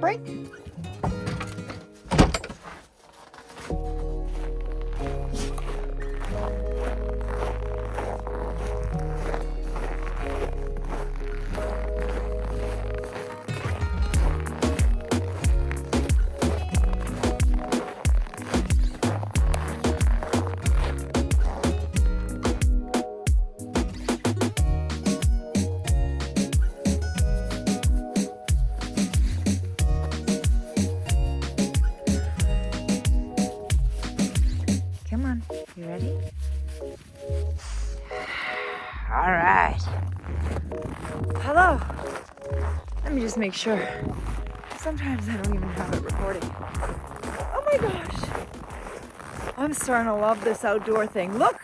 break? Come on, you ready? All right. Hello. Let me just make sure. Sometimes I don't even have it recording. Oh my gosh. I'm starting to love this outdoor thing. Look.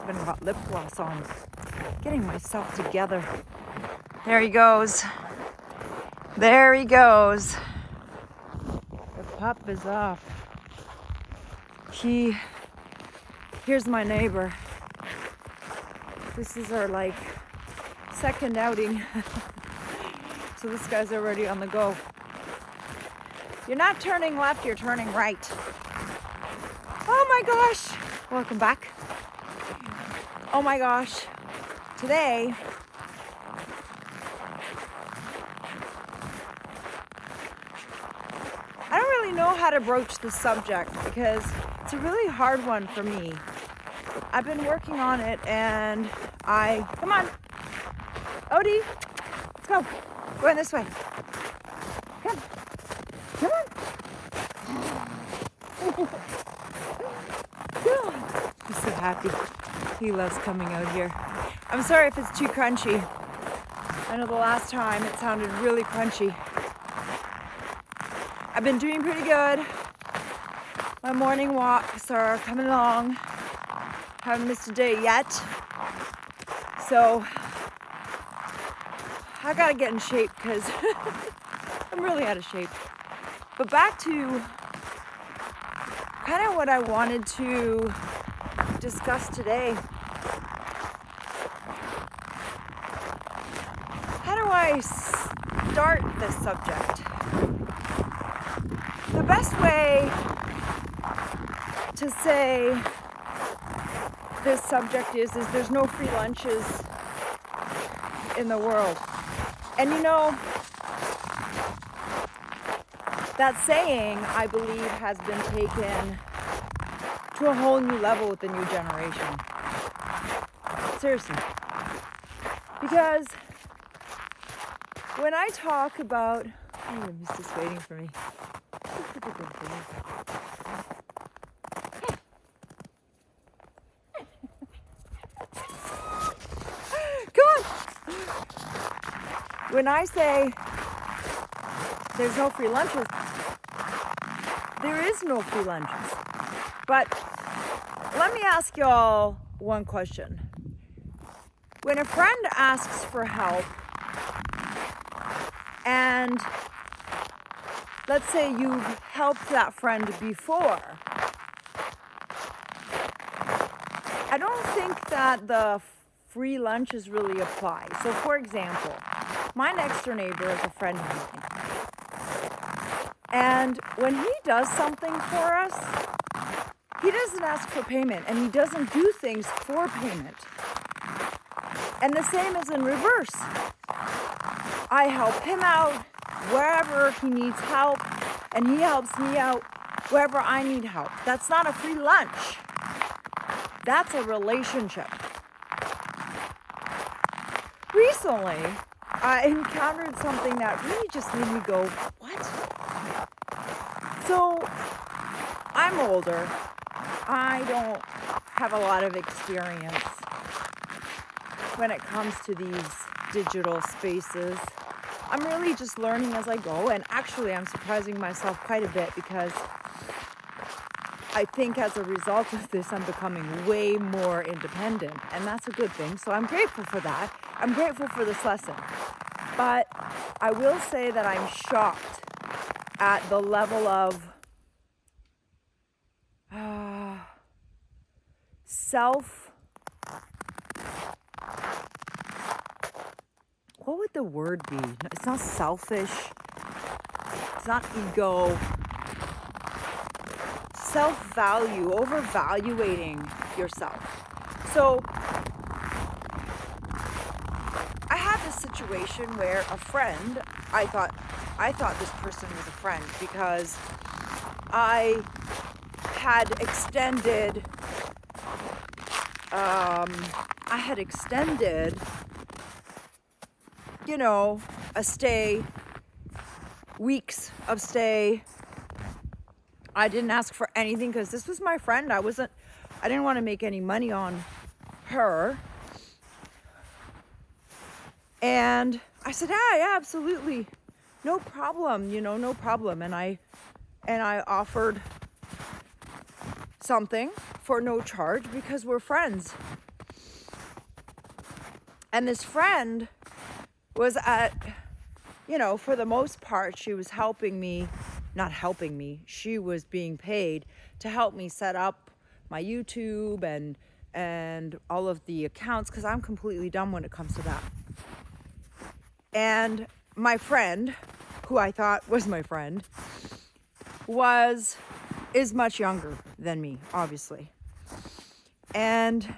I've even got lip gloss on. Getting myself together. There he goes. There he goes. The pup is off. Here's my neighbor. This is our second outing. So this guy's already on the go. You're not turning left, you're turning right. Oh my gosh. Welcome back. Oh my gosh. Today, I don't really know how to broach this subject because it's a really hard one for me. I've been working on it and come on, Odie, let's go. Going this way. Come on. He's so happy. He loves coming out here. I'm sorry if it's too crunchy. I know the last time it sounded really crunchy. I've been doing pretty good. My morning walks are coming along. Haven't missed a day yet. So I gotta get in shape because I'm really out of shape. But back to kind of what I wanted to discuss today. How do I start this subject? The best way to say this subject is there's no free lunches in the world. And you know, that saying, I believe, has been taken to a whole new level with the new generation. Seriously. Because when I talk about... Oh, he's just waiting for me. Come on! When I say there's no free lunches, there is no free lunches. But let me ask y'all one question. When a friend asks for help, and let's say you've helped that friend before, I don't think that the free lunches really apply. So for example, my next door neighbor is a friend of mine. And when he does something for us, he doesn't ask for payment and he doesn't do things for payment. And the same is in reverse. I help him out wherever he needs help, and he helps me out wherever I need help. That's not a free lunch. That's a relationship. Recently, I encountered something that really just made me go, what? So, I'm older. I don't have a lot of experience when it comes to these digital spaces. I'm really just learning as I go, and actually I'm surprising myself quite a bit because I think as a result of this, I'm becoming way more independent, and that's a good thing. So I'm grateful for that. I'm grateful for this lesson. But I will say that I'm shocked at the level of what would the word be? It's not selfish. It's not ego. Self-value, overvaluating yourself. So I had this situation where a friend, I thought this person was a friend because I had extended a stay, weeks of stay. I didn't ask for anything because this was my friend. I didn't want to make any money on her. And I said, yeah, absolutely. No problem, no problem. And I offered something for no charge because we're friends. And this friend was for the most part, she was she was being paid to help me set up my YouTube and all of the accounts, because I'm completely dumb when it comes to that. And my friend, who I thought was my friend, is much younger than me, obviously. And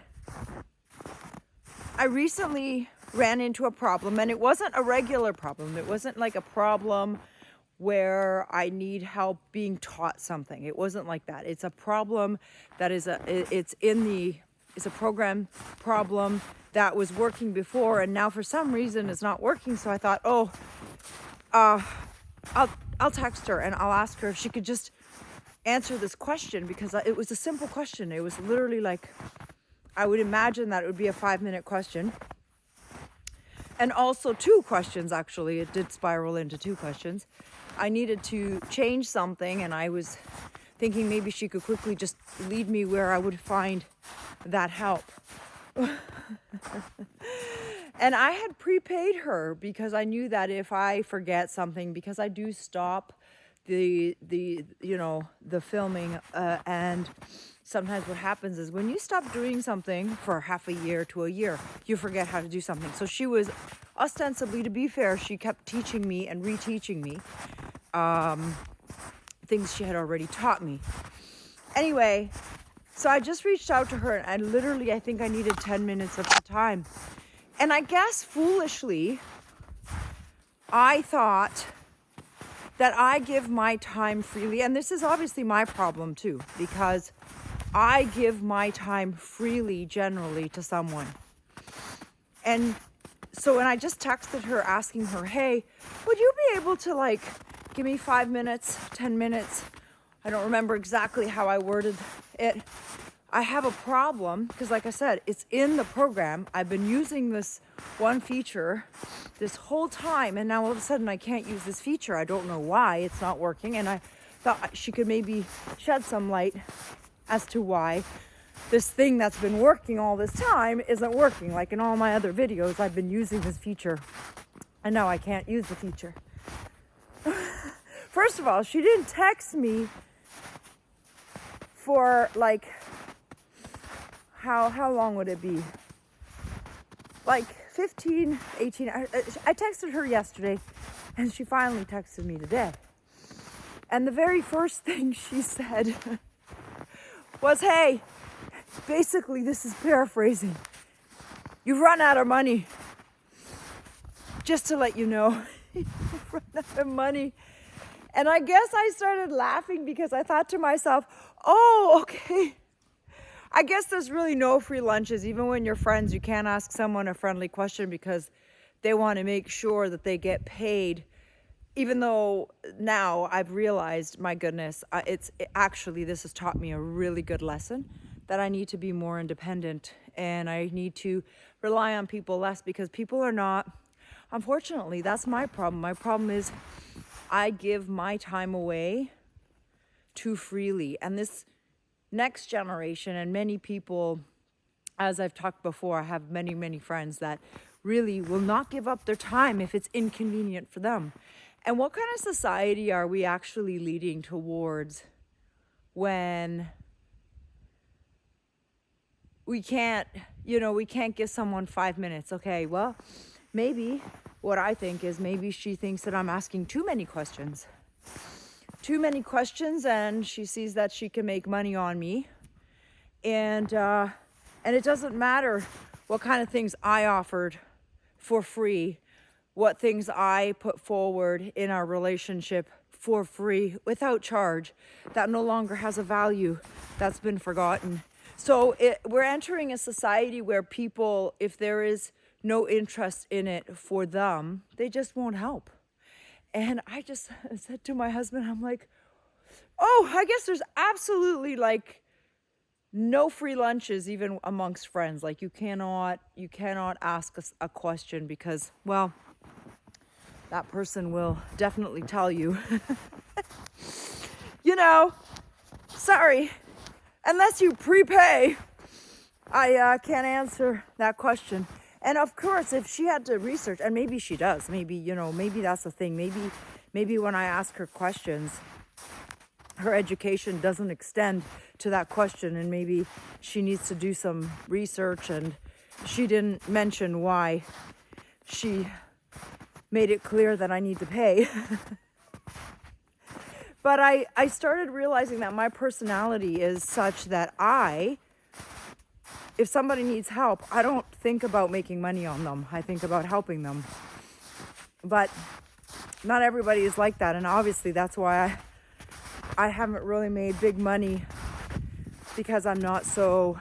I recently ran into a problem, and it wasn't a regular problem. It wasn't like a problem where I need help being taught something. It wasn't like that. It's a problem that it's a program problem that was working before, and now for some reason it's not working. So I thought, I'll text her and I'll ask her if she could just answer this question, because it was a simple question. It was literally like, I would imagine that it would be a 5-minute question. And also 2 questions, actually. It did spiral into 2 questions. I needed to change something, and I was thinking maybe she could quickly just lead me where I would find that help. And I had prepaid her because I knew that if I forget something, because I do stop the filming, and sometimes what happens is when you stop doing something for half a year to a year, you forget how to do something. So she was ostensibly, to be fair, she kept teaching me and reteaching me things she had already taught me. Anyway, so I just reached out to her, and I think I needed 10 minutes of her time. And I guess foolishly, I thought that I give my time freely. And this is obviously my problem too, because I give my time freely generally to someone. And so when I just texted her asking her, hey, would you be able to give me 5 minutes, 10 minutes? I don't remember exactly how I worded it. I have a problem because, like I said, it's in the program. I've been using this one feature this whole time, and now all of a sudden I can't use this feature. I don't know why it's not working, and I thought she could maybe shed some light as to why this thing that's been working all this time isn't working. Like in all my other videos, I've been using this feature, and now I can't use the feature. First of all, she didn't text me for how long would it be? 15, 18. I texted her yesterday, and she finally texted me today. And the very first thing she said was, hey, basically, this is paraphrasing, you've run out of money. Just to let you know, you've run out of money. And I guess I started laughing because I thought to myself, oh, okay. I guess there's really no free lunches. Even when you're friends, you can't ask someone a friendly question because they want to make sure that they get paid. Even though now I've realized, my goodness, this has taught me a really good lesson, that I need to be more independent and I need to rely on people less, because people are not, unfortunately, that's my problem. My problem is I give my time away too freely. And this next generation, and many people, as I've talked before, I have many, many friends that really will not give up their time if it's inconvenient for them. And what kind of society are we actually leading towards when we can't give someone 5 minutes? Okay, well, maybe what I think is maybe she thinks that I'm asking too many questions. too many questions and she sees that she can make money on me. And it doesn't matter what kind of things I offered for free, what things I put forward in our relationship for free without charge, that no longer has a value, that's been forgotten. So we're entering a society where people, if there is no interest in it for them, they just won't help. And I just said to my husband, I'm like, oh, I guess there's absolutely like no free lunches even amongst friends. Like you cannot ask us a question because, well, that person will definitely tell you, sorry, unless you prepay, I can't answer that question. And of course, if she had to research, and maybe she does, maybe that's the thing. Maybe when I ask her questions, her education doesn't extend to that question, and maybe she needs to do some research, and she didn't mention why she made it clear that I need to pay. But I started realizing that my personality is such that if somebody needs help, I don't think about making money on them. I think about helping them. But not everybody is like that, and obviously that's why I haven't really made big money, because I'm not so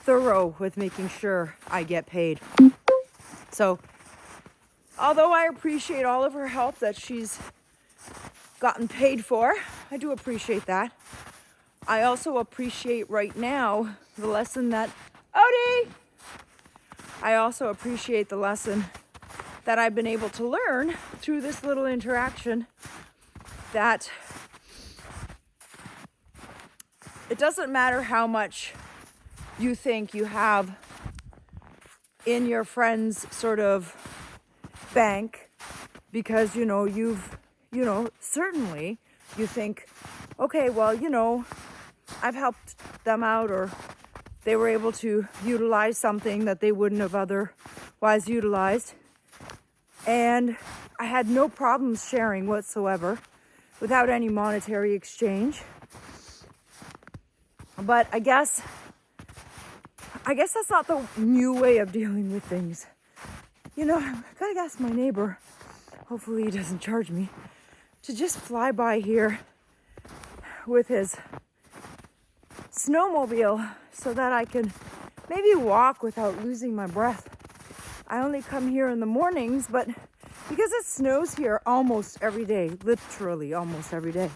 thorough with making sure I get paid. So, although I appreciate all of her help that she's gotten paid for, I do appreciate that. I also appreciate right now the lesson that, Odie! I also appreciate the lesson that I've been able to learn through this little interaction, that it doesn't matter how much you think you have in your friend's sort of bank, because certainly you think, okay, well, I've helped them out, or they were able to utilize something that they wouldn't have otherwise utilized, and I had no problems sharing whatsoever without any monetary exchange. But I guess that's not the new way of dealing with things. I gotta ask my neighbor, hopefully he doesn't charge me, to just fly by here with his snowmobile so that I can maybe walk without losing my breath. I only come here in the mornings, but because it snows here almost every day, literally almost every day,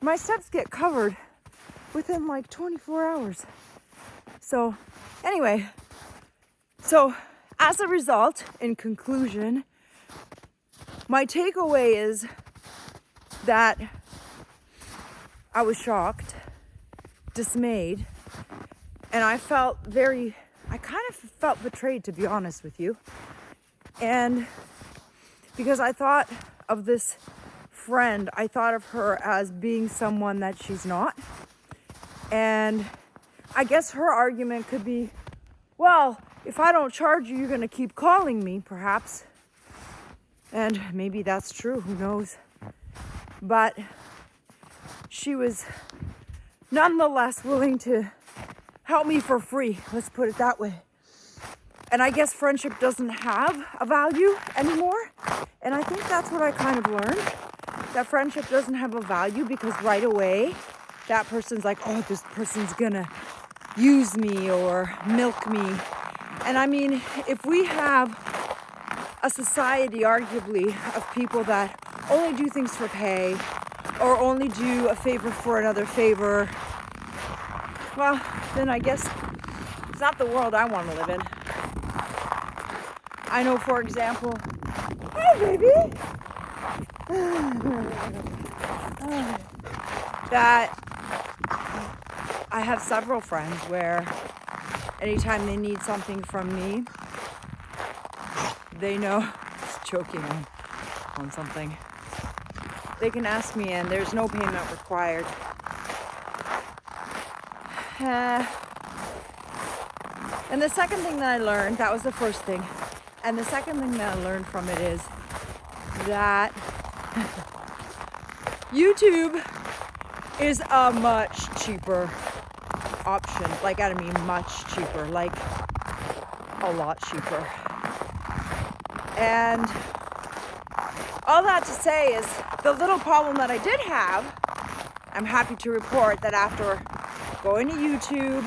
my steps get covered within like 24 hours. So anyway, as a result, in conclusion, my takeaway is that I was shocked, dismayed, and I kind of felt betrayed, to be honest with you. And because I thought of this friend, I thought of her as being someone that she's not. And I guess her argument could be, well, if I don't charge you, you're going to keep calling me, perhaps. And maybe that's true, who knows. But she was nonetheless willing to help me for free, let's put it that way. And I guess friendship doesn't have a value anymore. And I think that's what I kind of learned, that friendship doesn't have a value, because right away that person's like, oh, this person's gonna use me or milk me. And I mean, if we have a society, arguably, of people that only do things for pay, or only do a favor for another favor, well, then I guess it's not the world I want to live in. I know, for example, hi, baby, that I have several friends where anytime they need something from me, they know, just joking on something, they can ask me and there's no payment required. And the second thing that I learned, that was the first thing, and the second thing that I learned from it is that YouTube is a much cheaper option. Like, I mean, much cheaper, like a lot cheaper. And all that to say is the little problem that I did have, I'm happy to report that after going to YouTube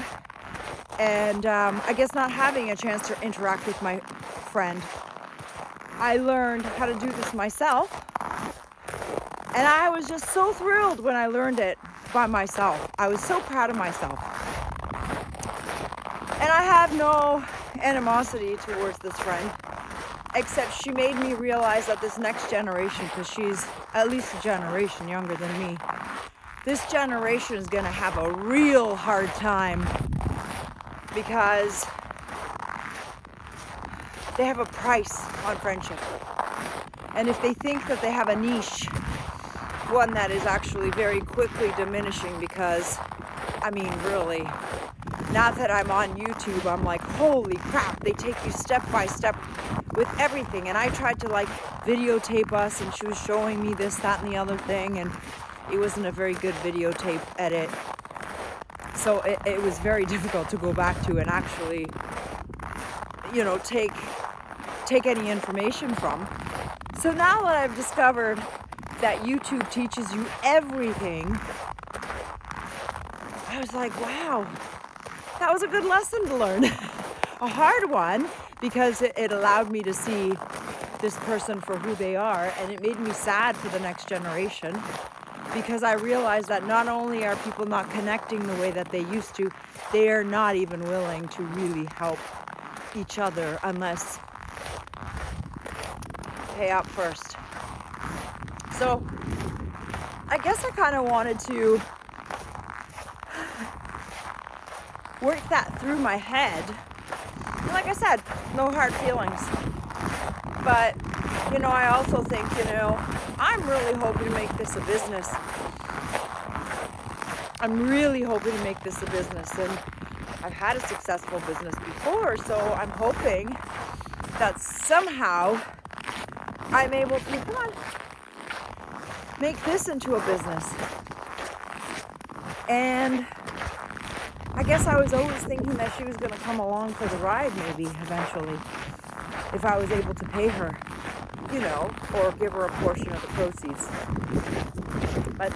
and I guess not having a chance to interact with my friend, I learned how to do this myself. And I was just so thrilled when I learned it by myself. I was so proud of myself. And I have no animosity towards this friend, except she made me realize that this next generation, because she's at least a generation younger than me, this generation is going to have a real hard time because they have a price on friendship. And if they think that they have a niche, one that is actually very quickly diminishing, because, I mean, really, now that I'm on YouTube, I'm like, holy crap, they take you step by step with everything. And I tried to like videotape us, and she was showing me this, that, and the other thing, and it wasn't a very good videotape edit. So it was very difficult to go back to and actually, you know, take any information from. So now that I've discovered that YouTube teaches you everything, I was like, wow, that was a good lesson to learn. A hard one, because it allowed me to see this person for who they are, and it made me sad for the next generation, because I realized that not only are people not connecting the way that they used to, they are not even willing to really help each other unless pay up first. So I guess I kind of wanted to work that through my head. And like I said, no hard feelings. But, you know, I also think, you know, I'm really hoping to make this a business. I'm really hoping to make this a business. And I've had a successful business before, so I'm hoping that somehow I'm able to, come on, make this into a business. And I guess I was always thinking that she was going to come along for the ride, maybe eventually, if I was able to pay her, you know, or give her a portion of the proceeds. But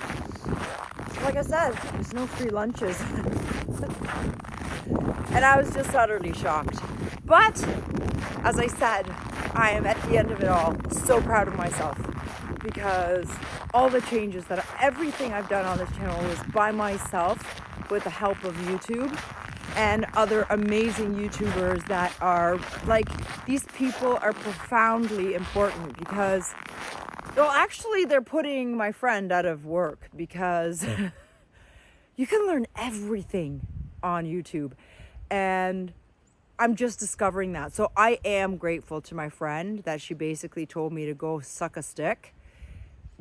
like I said, there's no free lunches. And I was just utterly shocked. But as I said, I am at the end of it all so proud of myself, because all the changes, that everything I've done on this channel was by myself with the help of YouTube and other amazing YouTubers that are like, these people are profoundly important, because, well, actually they're putting my friend out of work, because you can learn everything on YouTube, and I'm just discovering that. So I am grateful to my friend that she basically told me to go suck a stick,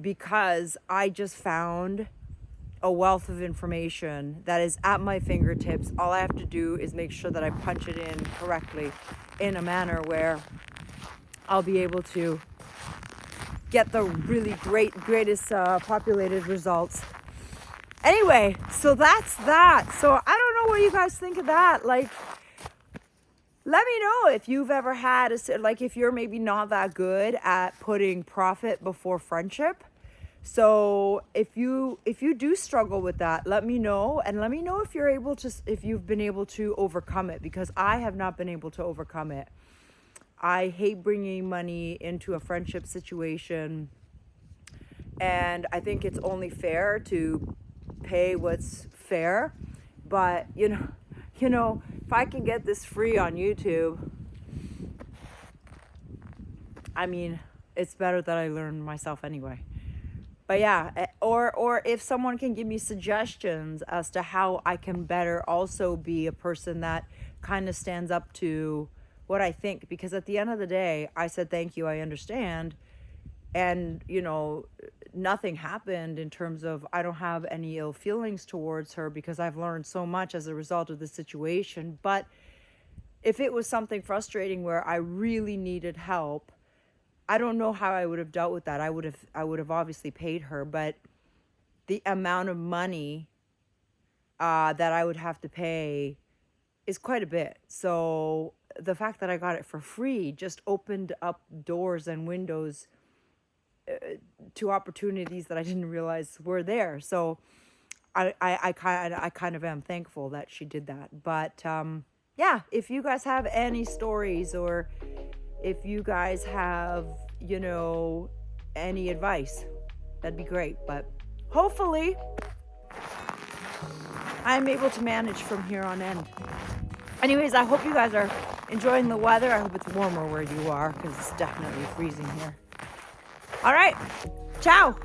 because I just found a wealth of information that is at my fingertips. All I have to do is make sure that I punch it in correctly in a manner where I'll be able to get the really greatest populated results. Anyway, so that's that. So I don't know what you guys think of that. Like, let me know if you've ever had if you're maybe not that good at putting profit before friendship. So if you do struggle with that, let me know, and let me know if you've been able to overcome it, because I have not been able to overcome it. I hate bringing money into a friendship situation, and I think it's only fair to pay what's fair. But you know, if I can get this free on YouTube, I mean, it's better that I learn myself anyway. But yeah, or if someone can give me suggestions as to how I can better also be a person that kind of stands up to what I think, because at the end of the day, I said, thank you, I understand. And, you know, nothing happened in terms of, I don't have any ill feelings towards her, because I've learned so much as a result of the situation. But if it was something frustrating where I really needed help, I don't know how I would have dealt with that. I would have obviously paid her, but the amount of money that I would have to pay is quite a bit. So the fact that I got it for free just opened up doors and windows to opportunities that I didn't realize were there. So I kind of am thankful that she did that. But yeah, if you guys have any stories, or if you guys have, any advice, that'd be great. But hopefully I'm able to manage from here on in. Anyways, I hope you guys are enjoying the weather. I hope it's warmer where you are, because it's definitely freezing here. All right. Ciao.